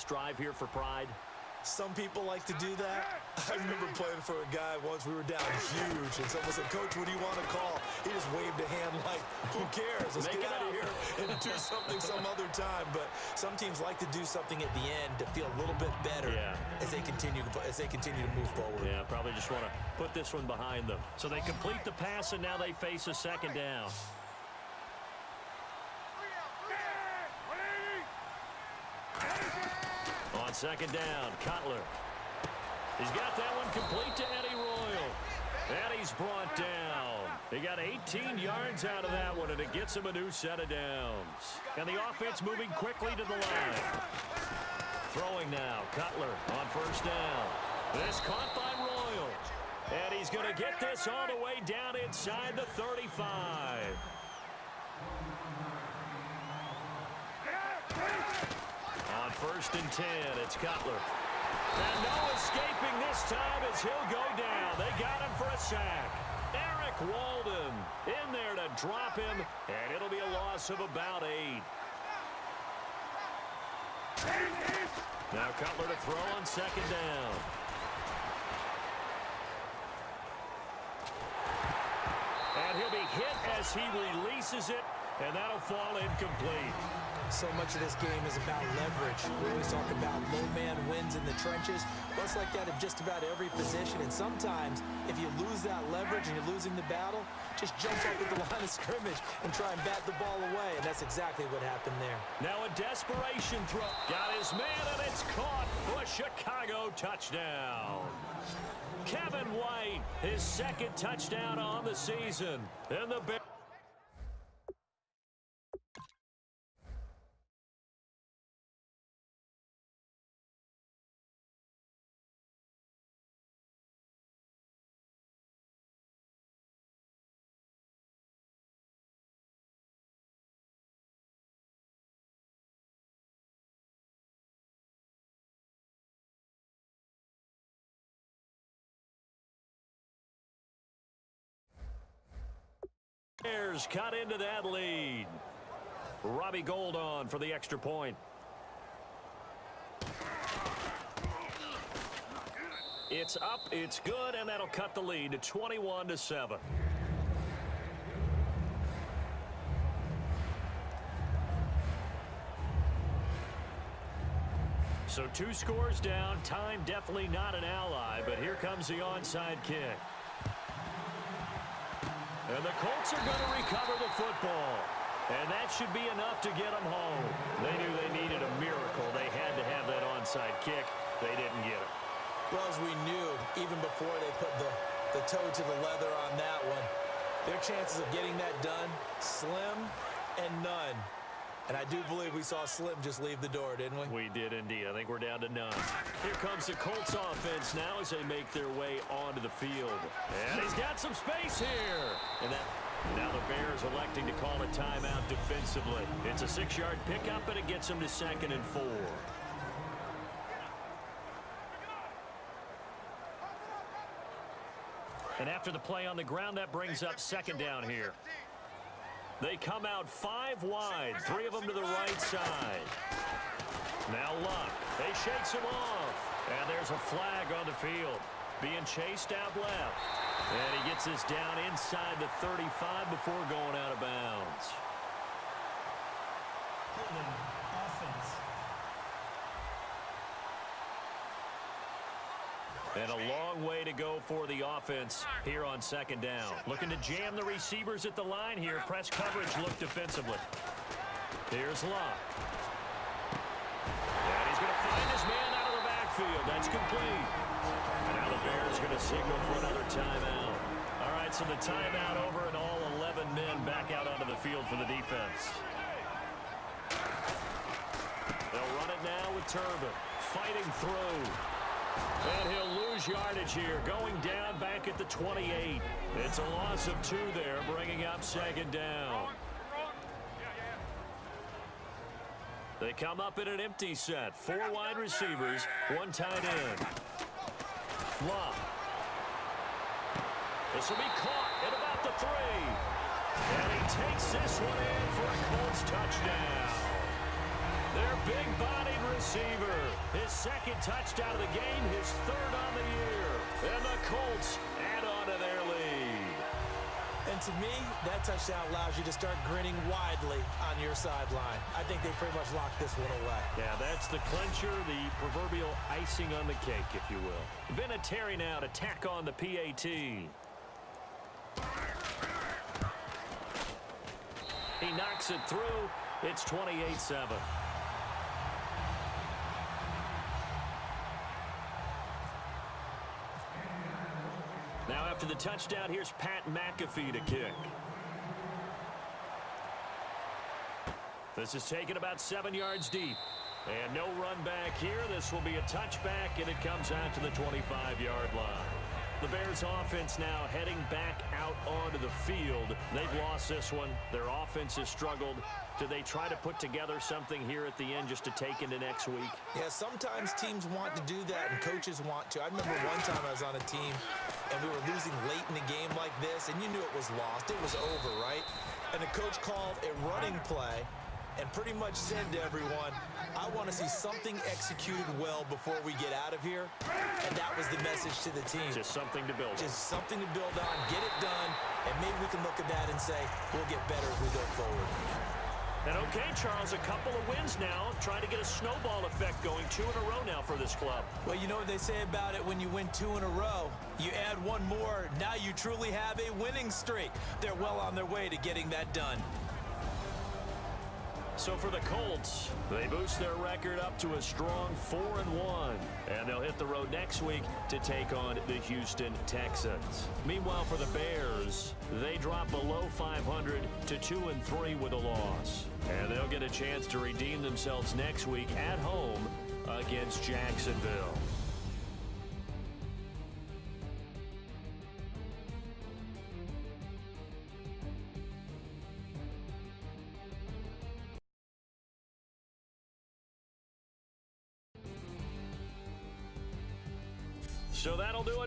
drive here for pride? Some people like to do that. I remember playing for a guy once. We were down huge, and someone said, "Coach, what do you want to call?" He just waved a hand like, "Who cares? Let's get out of here and do something some other time." But some teams like to do something at the end to feel a little bit better as they continue to move forward. Yeah, probably just want to put this one behind them. So they complete the pass, and now they face a second down. On second down, Cutler. He's got that one complete to Eddie Royal. And he's brought down. He got 18 yards out of that one, and it gets him a new set of downs. And the offense moving quickly to the line. Throwing now, Cutler on first down. This caught by Royal. And he's going to get this all the way down inside the 35. On first and 10, it's Cutler. And no escaping this time as he'll go down. They got him for a sack. Eric Walden in there to drop him, and it'll be a loss of about 8. Now Cutler to throw on second down. And he'll be hit as he releases it, and that'll fall incomplete. So much of this game is about leverage. We always talk about low man wins in the trenches. Well, it's like that in just about every position. And sometimes, if you lose that leverage and you're losing the battle, just jump up at the line of scrimmage and try and bat the ball away. And that's exactly what happened there. Now a desperation throw. Got his man, and it's caught for a Chicago touchdown. Kevin White, his second touchdown on the season. And the Bears. Bears cut into that lead. Robbie Gould on for the extra point. It's up, it's good, and that'll cut the lead to 21-7. So 2 scores down. Time definitely not an ally, but here comes the onside kick. And the Colts are going to recover the football. And that should be enough to get them home. They knew they needed a miracle. They had to have that onside kick. They didn't get it. Well, as we knew, even before they put the toe to the leather on that one, their chances of getting that done, slim and none. And I do believe we saw Slim just leave the door, didn't we? We did indeed. I think we're down to none. Here comes the Colts offense now as they make their way onto the field. And he's got some space here. And now the Bears electing to call a timeout defensively. It's a 6-yard pickup, and it gets them to 2nd and 4. And after the play on the ground, that brings up 2nd down here. They come out 5 wide, 3 of them to the right side. Now Luck. He shakes him off. And there's a flag on the field. Being chased out left. And he gets this down inside the 35 before going out of bounds. And a long way to go for the offense here on 2nd down. Looking to jam the receivers at the line here. Press coverage look defensively. Here's Luck. And he's going to find his man out of the backfield. That's complete. And now the Bears are going to signal for another timeout. All right, so the timeout over and all 11 men back out onto the field for the defense. They'll run it now with Turbin. Fighting through. And he'll lose yardage here, going down back at the 28. It's a loss of 2 there, bringing up 2nd down. They come up in an empty set. 4 wide receivers, 1 tight end. Luck. This will be caught at about the 3. And he takes this one in for a Colts touchdown. Their big-bodied receiver His second touchdown of the game, his third on the year. And the Colts add on to their lead. And to me, that touchdown allows you to start grinning widely on your sideline. I think they pretty much locked this one away. Yeah, that's the clincher, the proverbial icing on the cake, if you will. Vinatieri now to tack on the PAT. He knocks it through. It's 28-7. Now after the touchdown, here's Pat McAfee to kick. This is taken about 7 yards deep. And no run back here. This will be a touchback, and it comes out to the 25-yard line. The Bears offense now heading back out onto the field. They've lost this one. Their offense has struggled. Do they try to put together something here at the end just to take into next week? Yeah, sometimes teams want to do that and coaches want to. I remember one time I was on a team and we were losing late in the game like this, and you knew it was lost. It was over, right? And the coach called a running play and pretty much said to everyone, I want to see something executed well before we get out of here. And that was the message to the team. Just something to build on. Just something to build on, get it done, and maybe we can look at that and say, we'll get better as we go forward. And okay, Charles, a couple of wins now, trying to get a snowball effect going. 2 in a row now for this club. Well, you know what they say about it when you win 2 in a row. You add one more, now you truly have a winning streak. They're well on their way to getting that done. So for the Colts, they boost their record up to a strong 4-1. And they'll hit the road next week to take on the Houston Texans. Meanwhile, for the Bears, they drop below 500 to 2-3 with a loss. And they'll get a chance to redeem themselves next week at home against Jacksonville. So that'll do it.